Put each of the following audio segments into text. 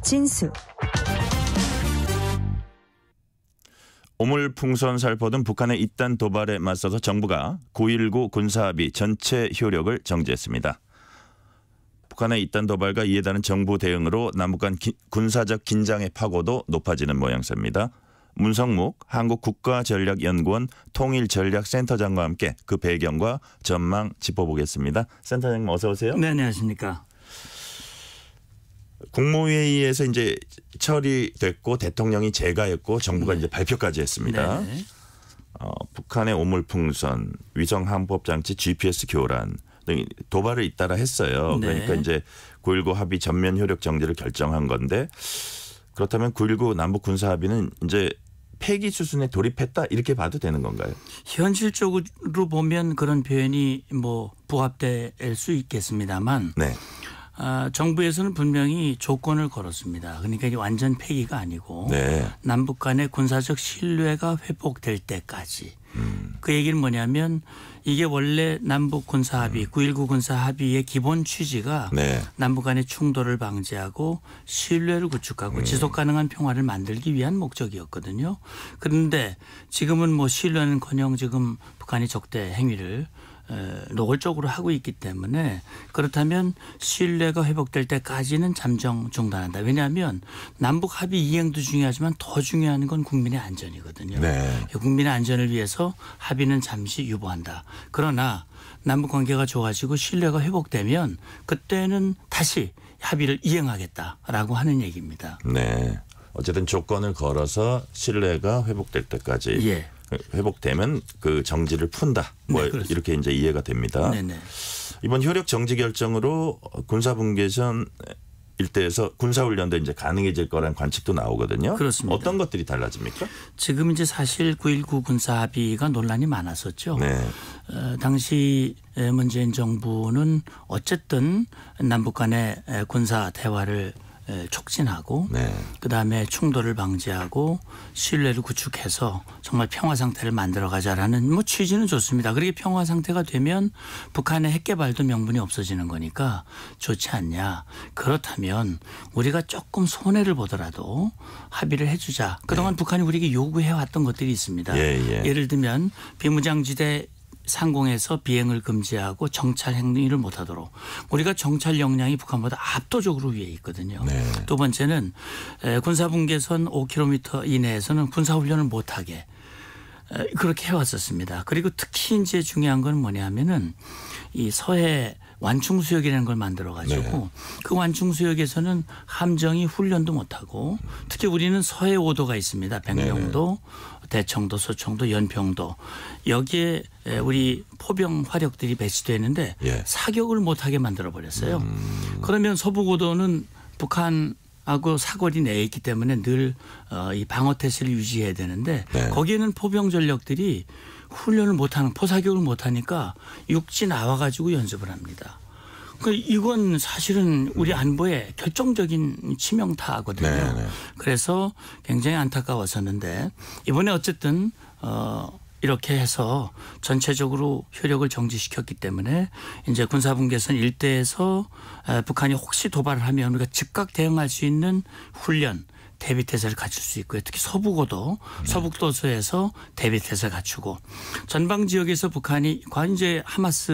진수. 오물풍선 살포든 북한의 잇단 도발에 맞서서 정부가 9.19 군사합의 전체 효력을 정지했습니다. 북한의 잇단 도발과 이에 따른 정부 대응으로 남북 간 군사적 긴장의 파고도 높아지는 모양새입니다. 문성묵 한국국가전략연구원 통일전략센터장과 함께 그 배경과 전망 짚어보겠습니다. 센터장님 어서 오세요. 네, 안녕하십니까. 국무회의에서 이제 처리됐고 대통령이 재가했고 정부가 이제 발표까지 했습니다. 북한의 오물풍선, 위성항법장치, GPS 교란 등 도발을 잇따라 했어요. 그러니까 이제 9.19 합의 전면 효력 정지를 결정한 건데 그렇다면 9.19 남북 군사 합의는 이제 폐기 수순에 돌입했다 이렇게 봐도 되는 건가요? 현실적으로 보면 그런 표현이 부합될 수 있겠습니다만. 네. 정부에서는 분명히 조건을 걸었습니다. 그러니까 이게 완전 폐기가 아니고 남북 간의 군사적 신뢰가 회복될 때까지. 그 얘기는 뭐냐면 이게 원래 남북 군사합의 9.19 군사합의의 기본 취지가 남북 간의 충돌을 방지하고 신뢰를 구축하고 지속 가능한 평화를 만들기 위한 목적이었거든요. 그런데 지금은 신뢰는커녕 지금 북한이 적대 행위를 노골적으로 하고 있기 때문에 그렇다면 신뢰가 회복될 때까지는 잠정 중단한다. 왜냐하면 남북 합의 이행도 중요하지만 더 중요한 건 국민의 안전이거든요. 국민의 안전을 위해서 합의는 잠시 유보한다. 그러나 남북 관계가 좋아지고 신뢰가 회복되면 그때는 다시 합의를 이행하겠다라고 하는 얘기입니다. 네. 어쨌든 조건을 걸어서 신뢰가 회복될 때까지. 회복되면 그 정지를 푼다. 이렇게 이제 이해가 됩니다. 이번 효력 정지 결정으로 군사분계선 일대에서 군사훈련도 이제 가능해질 거란 관측도 나오거든요. 그렇습니다. 어떤 것들이 달라집니까? 지금 이제 사실 9.19 군사합의가 논란이 많았었죠. 당시 문재인 정부는 어쨌든 남북 간의 군사 대화를 촉진하고 그다음에 충돌을 방지하고 신뢰를 구축해서 정말 평화 상태를 만들어가자라는 취지는 좋습니다. 그렇게 평화 상태가 되면 북한의 핵 개발도 명분이 없어지는 거니까 좋지 않냐. 그렇다면 우리가 조금 손해를 보더라도 합의를 해주자. 그동안 북한이 우리에게 요구해왔던 것들이 있습니다. 예를 들면 비무장지대 상공에서 비행을 금지하고 정찰 행위를 못하도록 우리가 정찰 역량이 북한보다 압도적으로 위에 있거든요. 두 번째는 군사분계선 5km 이내에서는 군사훈련을 못하게 그렇게 해왔었습니다. 그리고 특히 이제 중요한 건 뭐냐면은 이 서해 완충수역이라는 걸 만들어가지고 그 완충수역에서는 함정이 훈련도 못하고 특히 우리는 서해 5도가 있습니다. 백령도, 대청도, 소청도, 연평도 여기에 우리 포병 화력들이 배치되는데 사격을 못하게 만들어버렸어요. 그러면 서부고도는 북한하고 사거리 내에 있기 때문에 늘 이 방어태세를 유지해야 되는데 거기에는 포병 전력들이 훈련을 못하는 포사격을 못하니까 육지 나와가지고 연습을 합니다. 이건 사실은 우리 안보에 결정적인 치명타거든요. 그래서 굉장히 안타까웠었는데 이번에 어쨌든 이렇게 해서 전체적으로 효력을 정지시켰기 때문에 이제 군사분계선 일대에서 북한이 혹시 도발을 하면 우리가 즉각 대응할 수 있는 훈련 대비태세를 갖출 수 있고요. 특히 서부고도 서북도서에서 대비태세를 갖추고 전방 지역에서 북한이 과연 이제 하마스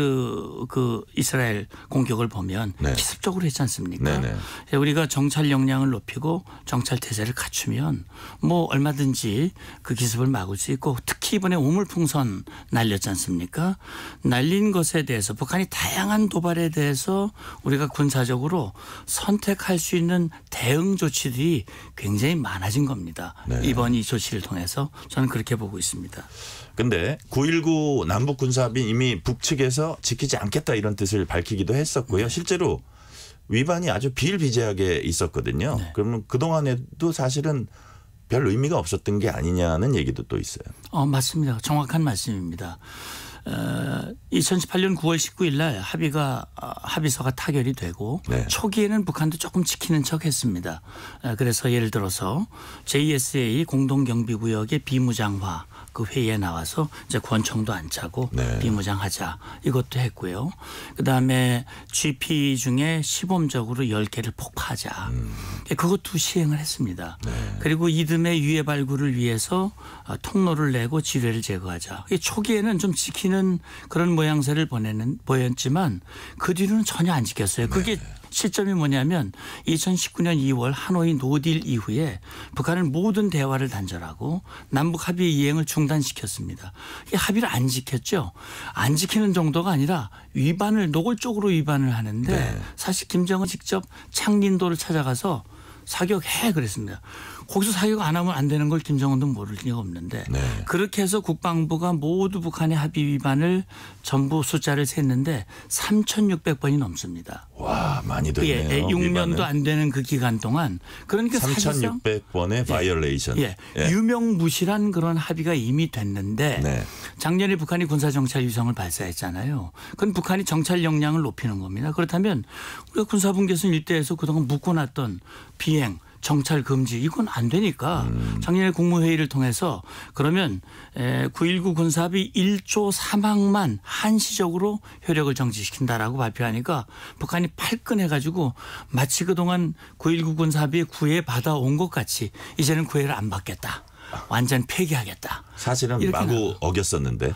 그 이스라엘 공격을 보면 기습적으로 했지 않습니까? 우리가 정찰 역량을 높이고 정찰 태세를 갖추면 얼마든지 그 기습을 막을 수 있고 특히 이번에 오물풍선 날렸지 않습니까? 날린 것에 대해서 북한이 다양한 도발에 대해서 우리가 군사적으로 선택할 수 있는 대응 조치들이 굉장히 많아진 겁니다. 이번 이 조치를 통해서 저는 그렇게 보고 있습니다. 그런데 9.19 남북 군사합의 이미 북측에서 지키지 않겠다 이런 뜻을 밝히기도 했었고요. 실제로 위반이 아주 비일비재하게 있었거든요. 그러면 그동안에도 사실은 별 의미가 없었던 게 아니냐는 얘기도 또 있어요. 맞습니다. 정확한 말씀입니다. 2018년 9월 19일 날 합의서가 타결이 되고 초기에는 북한도 조금 지키는 척 했습니다. 그래서 예를 들어서 JSA 공동경비구역의 비무장화 그 회의에 나와서 이제 권총도 안 차고 네. 비무장하자 이것도 했고요. 그다음에 GP 중에 시범적으로 10개를 폭파하자. 그것도 시행을 했습니다. 네. 그리고 이듬해 유해 발굴을 위해서 통로를 내고 지뢰를 제거하자. 초기에는 좀 지키는 그런 모양새를 보였지만 그 뒤로는 전혀 안 지켰어요. 그게 시점이 뭐냐면 2019년 2월 하노이 노딜 이후에 북한은 모든 대화를 단절하고 남북 합의 이행을 중단시켰습니다. 이 합의를 안 지켰죠. 안 지키는 정도가 아니라 위반을 노골적으로 위반을 하는데 네. 사실 김정은 직접 창린도를 찾아가서 사격해 그랬습니다. 거기서 사격 안 하면 안 되는 걸 김정은도 모를 리가 없는데 네. 그렇게 해서 국방부가 모두 북한의 합의 위반을 전부 숫자를 셌는데 3,600번이 넘습니다. 와 많이 됐네요. 예, 6년도 안 되는 그 기간 동안 그러니까 3,600번의 바이올레이션. 예, 유명무실한 그런 합의가 이미 됐는데 네. 작년에 북한이 군사정찰 위성을 발사했잖아요. 그건 북한이 정찰 역량을 높이는 겁니다. 그렇다면 우리가 군사분계선 일대에서 그동안 묶어놨던 비행 정찰 금지 이건 안 되니까 작년에 국무회의를 통해서 그러면 9.19 군사합의 1조 3항만 한시적으로 효력을 정지시킨다라고 발표하니까 북한이 팔끈해가지고 마치 그동안 9.19 군사합의에 구애받아온 것 같이 이제는 구애를 안 받겠다. 완전 폐기하겠다. 사실은 마구 어겼었는데.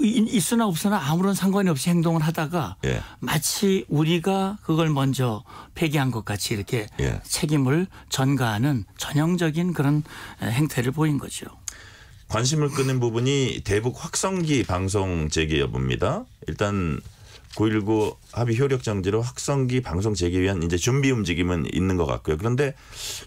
있으나 없으나 아무런 상관이 없이 행동을 하다가 예. 마치 우리가 그걸 먼저 폐기한 것 같이 이렇게 예. 책임을 전가하는 전형적인 그런 행태를 보인 거죠. 관심을 끄는 부분이 대북 확성기 방송 재개 여부입니다. 일단 9.19 합의 효력 정지로 확성기 방송 재개 위한 이제 준비 움직임은 있는 것 같고요. 그런데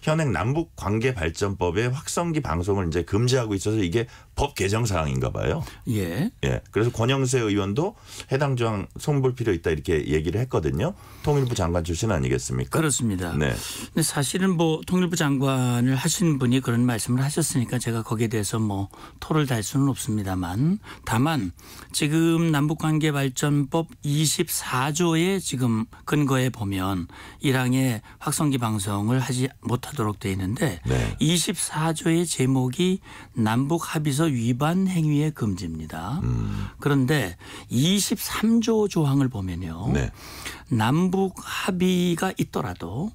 현행 남북 관계 발전법에 확성기 방송을 이제 금지하고 있어서 이게 법 개정 사항인가 봐요. 예. 예. 그래서 권영세 의원도 해당 조항 손볼 필요 있다 이렇게 얘기를 했거든요. 통일부 장관 출신 아니겠습니까? 그렇습니다. 네. 근데 사실은 뭐 통일부 장관을 하신 분이 그런 말씀을 하셨으니까 제가 거기에 대해서 뭐 토를 달 수는 없습니다만 다만 지금 남북관계발전법 24조의 지금 근거에 보면 1항에 확성기 방송을 하지 못하도록 되어 있는데 네. 24조의 제목이 남북 합의서 위반 행위의 금지입니다. 그런데 23조 조항을 보면요. 네. 남북 합의가 있더라도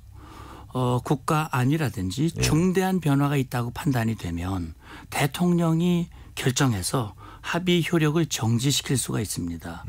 국가 안이라든지 중대한 변화가 있다고 판단이 되면 대통령이 결정해서 합의 효력을 정지시킬 수가 있습니다.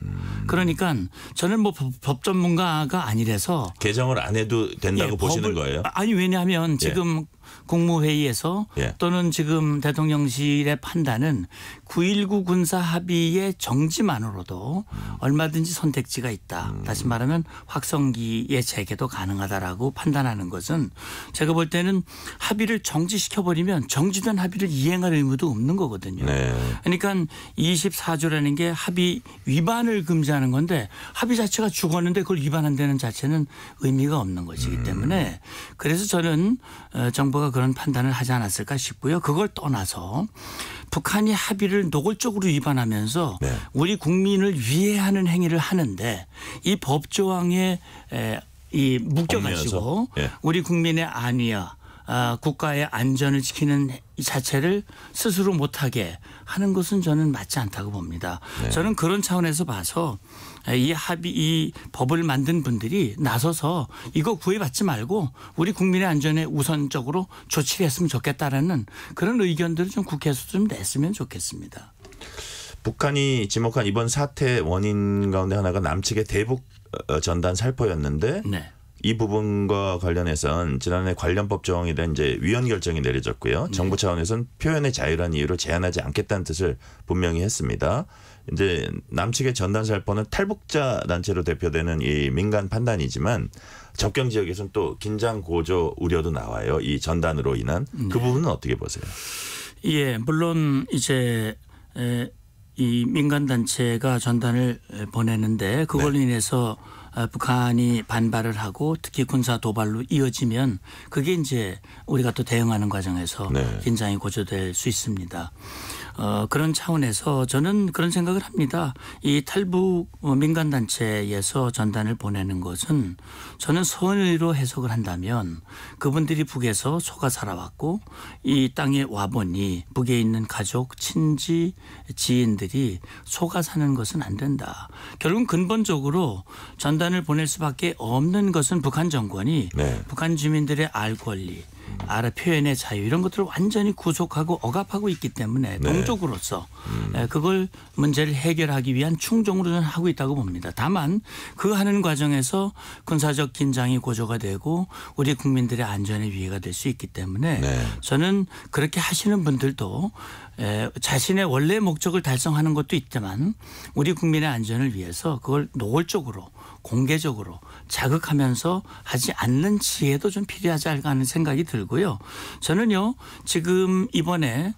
그러니까 저는 뭐 법 전문가가 아니라서 개정을 안 해도 된다고 보시는 거예요? 아니 왜냐하면 지금 국무회의에서 또는 지금 대통령실의 판단은 9.19 군사 합의의 정지만으로도 얼마든지 선택지가 있다. 다시 말하면 확성기의 재개도 가능하다라고 판단하는 것은 제가 볼 때는 합의를 정지시켜버리면 정지된 합의를 이행할 의무도 없는 거거든요. 네. 그러니까 24조라는 게 합의 위반을 금지하는 건데 합의 자체가 죽었는데 그걸 위반한다는 자체는 의미가 없는 것이기 때문에 그래서 저는 정부가 그런 판단을 하지 않았을까 싶고요. 그걸 떠나서 북한이 합의를 노골적으로 위반하면서 우리 국민을 위해하는 행위를 하는데 이 법조항에 이 묶여가지고 우리 국민의 안위와 국가의 안전을 지키는 이 자체를 스스로 못하게 하는 것은 저는 맞지 않다고 봅니다. 저는 그런 차원에서 봐서 이 법을 만든 분들이 나서서 이거 구애받지 말고 우리 국민의 안전에 우선적으로 조치를 했으면 좋겠다라는 그런 의견들을 좀 국회에서 좀 냈으면 좋겠습니다. 북한이 지목한 이번 사태 원인 가운데 하나가 남측의 대북 전단 살포였는데 이 부분과 관련해서는 지난해 관련법 조항에 대한 이제 위헌 결정이 내려졌고요. 정부 차원에서는 표현의 자유라는 이유로 제한하지 않겠다는 뜻을 분명히 했습니다. 이제 남측의 전단 살포는 탈북자 단체로 대표되는 이 민간 판단이지만 접경 지역에서는 또 긴장 고조 우려도 나와요. 이 전단으로 인한 그 부분은 어떻게 보세요? 예, 물론 이제 이 민간 단체가 전단을 보내는데 그걸로 인해서 북한이 반발을 하고 특히 군사 도발로 이어지면 그게 이제 우리가 또 대응하는 과정에서 긴장이 고조될 수 있습니다. 그런 차원에서 저는 그런 생각을 합니다. 이 탈북 민간단체에서 전단을 보내는 것은 저는 선의로 해석을 한다면 그분들이 북에서 속아 살아왔고 이 땅에 와보니 북에 있는 가족, 친지, 지인들이 속아 사는 것은 안 된다. 결국 근본적으로 전단을 보낼 수밖에 없는 것은 북한 정권이 네. 북한 주민들의 알 권리, 알아 표현의 자유 이런 것들을 완전히 구속하고 억압하고 있기 때문에 네. 동족으로서 그걸 문제를 해결하기 위한 충종으로 저는 하고 있다고 봅니다. 다만 그 하는 과정에서 군사적 긴장이 고조가 되고 우리 국민들의 안전에 위해가 될 수 있기 때문에 네. 저는 그렇게 하시는 분들도 자신의 원래 목적을 달성하는 것도 있지만 우리 국민의 안전을 위해서 그걸 노골적으로 공개적으로 자극하면서 하지 않는 지혜도 좀 필요하지 않을까 하는 생각이 들고요. 저는요 지금 이번에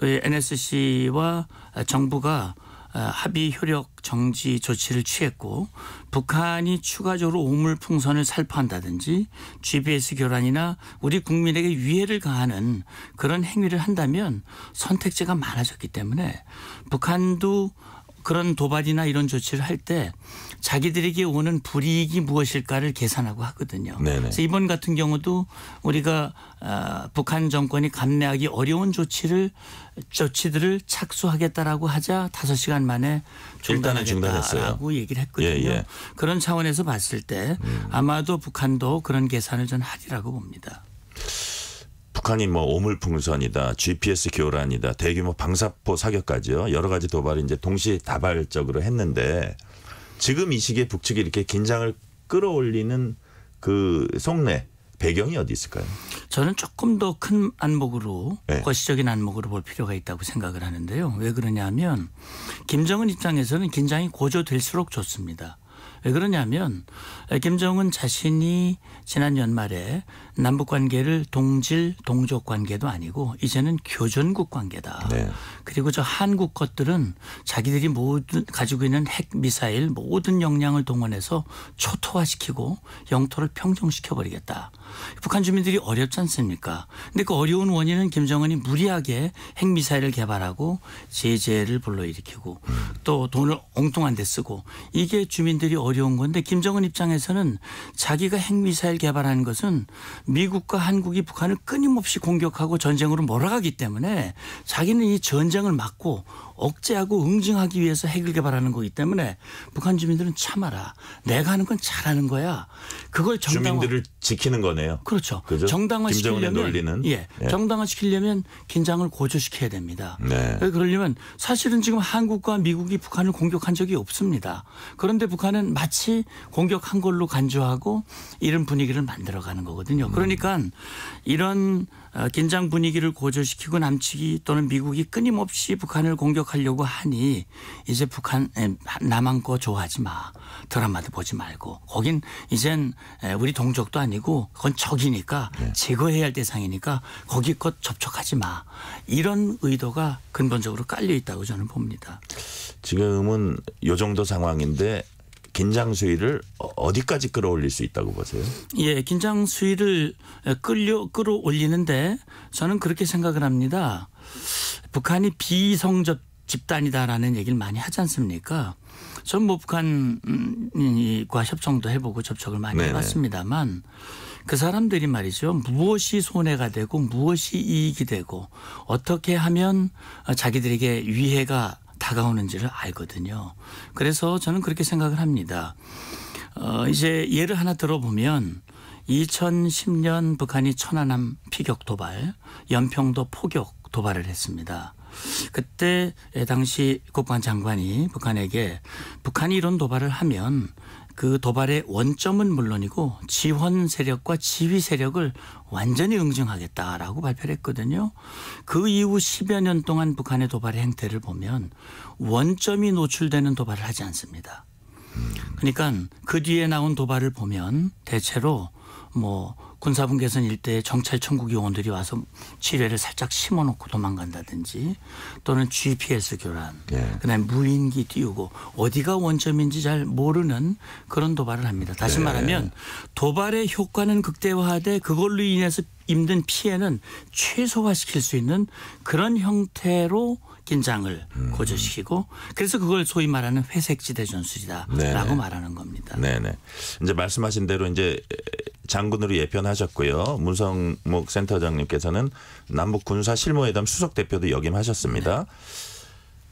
NSC와 정부가 합의 효력 정지 조치를 취했고 북한이 추가적으로 오물풍선을 살포한다든지 GPS 교란이나 우리 국민에게 위해를 가하는 그런 행위를 한다면 선택지가 많아졌기 때문에 북한도 그런 도발이나 이런 조치를 할 때 자기들에게 오는 불이익이 무엇일까를 계산하고 하거든요. 네네. 그래서 이번 같은 경우도 우리가 북한 정권이 감내하기 어려운 조치들을 착수하겠다라고 하자 5시간 만에 중단하겠다라고 얘기를 했거든요. 예. 그런 차원에서 봤을 때 아마도 북한도 그런 계산을 전 하리라고 봅니다. 북한이 뭐 오물풍선이다, GPS 교란이다, 대규모 방사포 사격까지요. 여러 가지 도발을 이제 동시다발적으로 했는데 지금 이 시기에 북측이 이렇게 긴장을 끌어올리는 그 속내 배경이 어디 있을까요? 저는 조금 더 큰 안목으로 네. 거시적인 안목으로 볼 필요가 있다고 생각을 하는데요. 왜 그러냐면 김정은 입장에서는 긴장이 고조될수록 좋습니다. 왜 그러냐면 김정은 자신이 지난 연말에 남북 관계를 동질 동족 관계도 아니고 이제는 교전국 관계다. 네. 그리고 저 한국 것들은 자기들이 모든 가지고 있는 핵 미사일 모든 역량을 동원해서 초토화시키고 영토를 평정시켜버리겠다. 북한 주민들이 어렵지 않습니까? 근데 그 어려운 원인은 김정은이 무리하게 핵미사일을 개발하고 제재를 불러일으키고 또 돈을 엉뚱한 데 쓰고 이게 주민들이 어려운 건데 김정은 입장에서는 자기가 핵미사일 개발하는 것은 미국과 한국이 북한을 끊임없이 공격하고 전쟁으로 몰아가기 때문에 자기는 이 전쟁을 막고 억제하고 응징하기 위해서 핵을 개발하는 거기 때문에 북한 주민들은 참아라. 내가 하는 건 잘하는 거야. 그걸 주민들을 지키는 거네요. 그렇죠. 그죠? 정당화시키려면 정당화시키려면 긴장을 고조시켜야 됩니다. 네. 그러려면 사실은 지금 한국과 미국이 북한을 공격한 적이 없습니다. 그런데 북한은 마치 공격한 걸로 간주하고 이런 분위기를 만들어가는 거거든요. 그러니까 이런 긴장 분위기를 고조시키고 남측이 또는 미국이 끊임없이 북한을 공격하려고 하니 이제 북한 남한 거 좋아하지 마. 드라마도 보지 말고 거긴 이젠 우리 동족도 아니고 그건 적이니까 제거해야 할 대상이니까 거기 것 접촉하지 마. 이런 의도가 근본적으로 깔려 있다고 저는 봅니다. 지금은 이 정도 상황인데 긴장 수위를 어디까지 끌어올릴 수 있다고 보세요? 예, 긴장 수위를 끌어올리는데 저는 그렇게 생각을 합니다. 북한이 비성적 집단이다라는 얘기를 많이 하지 않습니까? 저는 뭐 북한과 협정도 해보고 접촉을 많이 해봤습니다만 그 사람들이 말이죠. 무엇이 손해가 되고 무엇이 이익이 되고 어떻게 하면 자기들에게 위해가 다가오는지를 알거든요. 그래서 저는 그렇게 생각을 합니다. 이제 예를 하나 들어보면 2010년 북한이 천안함 피격 도발, 연평도 포격 도발을 했습니다. 그때 당시 국방 장관이 북한에게 북한이 이런 도발을 하면 그 도발의 원점은 물론이고 지원 세력과 지휘 세력을 완전히 응징하겠다라고 발표를 했거든요. 그 이후 10여 년 동안 북한의 도발의 행태를 보면 원점이 노출되는 도발을 하지 않습니다. 그러니까 그 뒤에 나온 도발을 보면 대체로 뭐 군사분 개선 일대에 정찰 천국 요원들이 와서 지뢰를 살짝 심어놓고 도망간다든지 또는 GPS 교란, 그다음에 무인기 띄우고 어디가 원점인지 잘 모르는 그런 도발을 합니다. 다시 말하면 도발의 효과는 극대화돼 그걸로 인해서 입는 피해는 최소화시킬 수 있는 그런 형태로 긴장을 고조시키고 그래서 그걸 소위 말하는 회색지대 전술이다라고 말하는 겁니다. 네네. 이제 말씀하신 대로 이제 장군으로 예편하셨고요. 문성목 센터장님께서는 남북 군사 실무회담 수석 대표도 역임하셨습니다.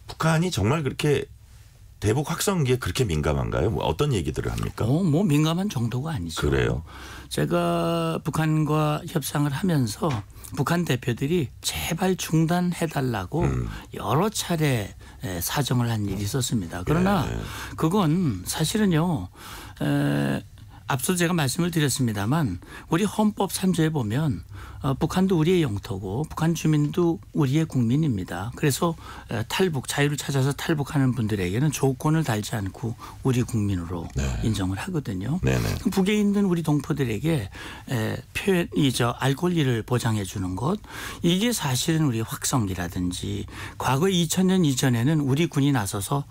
북한이 정말 그렇게 대북 확성기에 그렇게 민감한가요? 뭐 어떤 얘기들을 합니까? 뭐 민감한 정도가 아니죠. 그래요. 제가 북한과 협상을 하면서 북한 대표들이 제발 중단해달라고 여러 차례 사정을 한 일이 있었습니다. 그러나 그건 사실은요. 앞서 제가 말씀을 드렸습니다만 우리 헌법 3조에 보면 북한도 우리의 영토고 북한 주민도 우리의 국민입니다. 그래서 탈북 자유를 찾아서 탈북하는 분들에게는 조건을 달지 않고 우리 국민으로 인정을 하거든요. 북에 있는 우리 동포들에게 알 권리를 보장해 주는 것 이게 사실은 우리 확성기라든지 과거 2000년 이전에는 우리 군이 나서서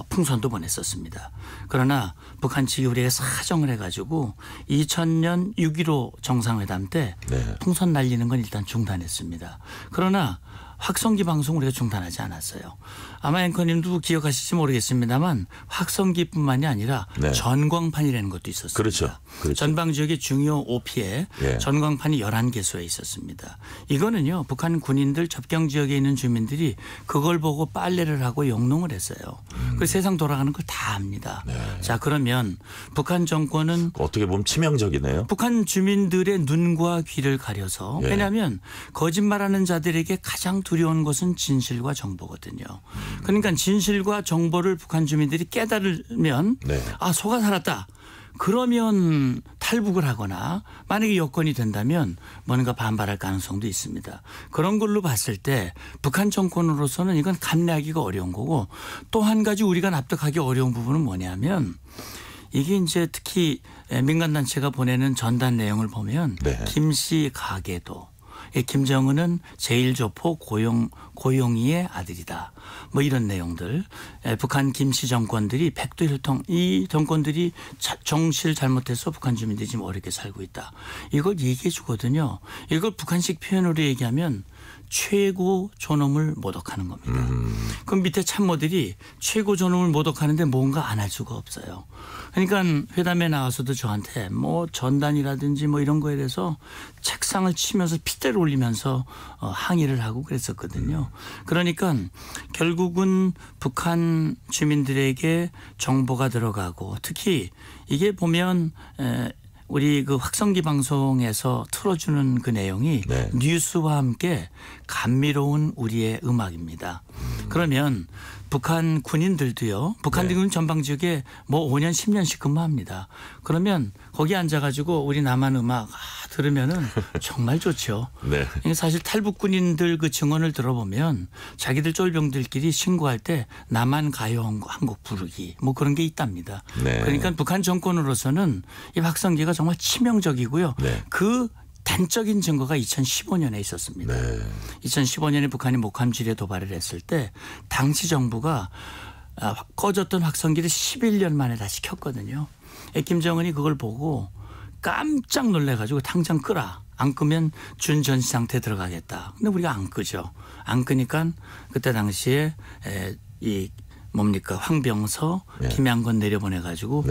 풍선도 보냈었습니다. 그러나 북한 측이 우리에게 사정을 해가지고 2000년 6.15 정상회담 때 풍선 날리는 건 일단 중단했습니다. 그러나 확성기 방송 우리가 중단하지 않았어요. 아마 앵커님도 기억하실지 모르겠습니다만 확성기뿐만이 아니라 전광판이라는 것도 있었습니다. 그렇죠. 전방 지역의 중요 오피에 전광판이 11개소에 있었습니다. 이거는요. 북한 군인들 접경 지역에 있는 주민들이 그걸 보고 빨래를 하고 영농을 했어요. 그 세상 돌아가는 걸 다 압니다. 자 그러면 북한 정권은 어떻게 보면 치명적이네요. 북한 주민들의 눈과 귀를 가려서 왜냐하면 거짓말하는 자들에게 가장 두려운 것은 진실과 정보거든요. 그러니까 진실과 정보를 북한 주민들이 깨달으면 아 속아 살았다. 그러면 탈북을 하거나 만약에 여건이 된다면 뭔가 반발할 가능성도 있습니다. 그런 걸로 봤을 때 북한 정권으로서는 이건 감내하기가 어려운 거고 또 한 가지 우리가 납득하기 어려운 부분은 뭐냐면 이게 이제 특히 민간단체가 보내는 전단 내용을 보면 김씨 가계도 김정은은 제1조포 고용이의 아들이다. 뭐 이런 내용들. 북한 김씨 정권들이 백두혈통 이 정권들이 정실 잘못해서 북한 주민들이 지금 어렵게 살고 있다. 이걸 얘기해 주거든요. 이걸 북한식 표현으로 얘기하면 최고 존엄을 모독하는 겁니다. 그럼 밑에 참모들이 최고 존엄을 모독하는데 뭔가 안 할 수가 없어요. 그러니까 회담에 나와서도 저한테 뭐 전단이라든지 뭐 이런 거에 대해서 책상을 치면서 핏대를 올리면서 항의를 하고 그랬었거든요. 그러니까 결국은 북한 주민들에게 정보가 들어가고 특히 이게 보면 우리 그 확성기 방송에서 틀어주는 그 내용이 뉴스와 함께 감미로운 우리의 음악입니다. 그러면 북한 군인들도요. 북한군은 전방 지역에 뭐 5년 10년씩 근무합니다. 그러면 거기 앉아가지고 우리 남한 음악 들으면은 정말 좋죠. 사실 탈북 군인들 그 증언을 들어보면 자기들 쫄병들끼리 신고할 때 남한 가요 한 곡 부르기 뭐 그런 게 있답니다. 그러니까 북한 정권으로서는 이 확성기가 정말 치명적이고요. 그 단적인 증거가 2015년에 있었습니다. 2015년에 북한이 목함 지뢰 도발을 했을 때 당시 정부가 꺼졌던 확성기를 11년 만에 다시 켰거든요. 김정은이 그걸 보고 깜짝 놀래가지고 당장 끄라. 안 끄면 준전시 상태에 들어가겠다. 근데 우리가 안 끄죠. 안 끄니까 그때 당시에 이 뭡니까 황병서 김양건 내려보내가지고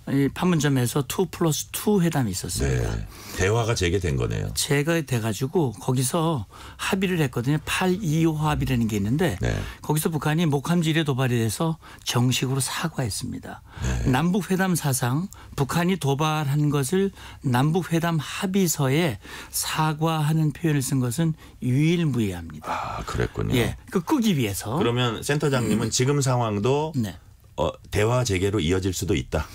이 판문점에서 2+2 회담이 있었습니다. 대화가 재개된 거네요. 재개돼가지고 거기서 합의를 했거든요. 8.25 합의라는 게 있는데 거기서 북한이 목함 지뢰 도발에 대해서 정식으로 사과했습니다. 남북회담 사상 북한이 도발한 것을 남북회담 합의서에 사과하는 표현을 쓴 것은 유일무이합니다. 아 그랬군요. 그 끄기 위해서. 그러면 센터장님은 지금 상황도 대화 재개로 이어질 수도 있다.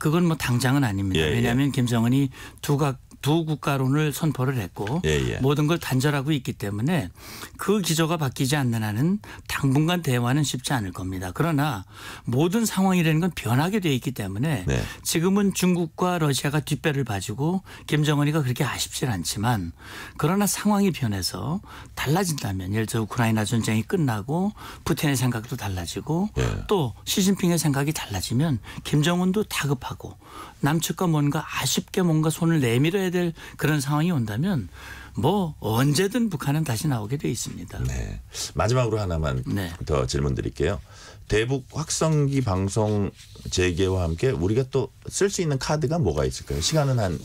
그건 뭐 당장은 아닙니다. 왜냐하면 김정은이 두각 두 국가론을 선포를 했고 모든 걸 단절하고 있기 때문에 그 기조가 바뀌지 않는 한은 당분간 대화는 쉽지 않을 겁니다. 그러나 모든 상황이라는 건 변하게 돼 있기 때문에 지금은 중국과 러시아가 뒷배를 봐주고 김정은이가 그렇게 아쉽진 않지만 그러나 상황이 변해서 달라진다면 예를 들어 우크라이나 전쟁이 끝나고 푸틴의 생각도 달라지고 또 시진핑의 생각이 달라지면 김정은도 다급하고 남측과 뭔가 아쉽게 뭔가 손을 내밀어야 될 그런 상황이 온다면 뭐 언제든 북한은 다시 나오게 돼 있습니다. 네. 마지막으로 하나만 더 질문 드릴게요. 대북 확성기 방송 재개와 함께 우리가 또 쓸 수 있는 카드가 뭐가 있을까요? 시간은 한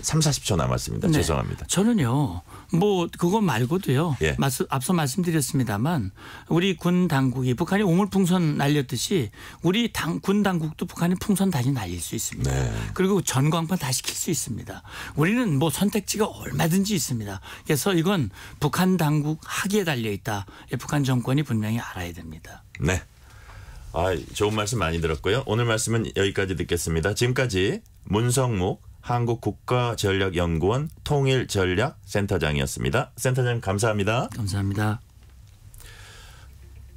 3, 40초 남았습니다. 죄송합니다. 저는요. 뭐 그거 말고도요. 앞서 말씀드렸습니다만 우리 군 당국이 북한이 오물풍선 날렸듯이 우리 군 당국도 북한이 풍선 다시 날릴 수 있습니다. 그리고 전광판 다시 킬 수 있습니다. 우리는 뭐 선택지가 얼마든지 있습니다. 그래서 이건 북한 당국 학위에 달려 있다. 북한 정권이 분명히 알아야 됩니다. 네. 좋은 말씀 많이 들었고요. 오늘 말씀은 여기까지 듣겠습니다. 지금까지 문성묵 한국국가전략연구원 통일전략센터장이었습니다. 센터장님 감사합니다. 감사합니다.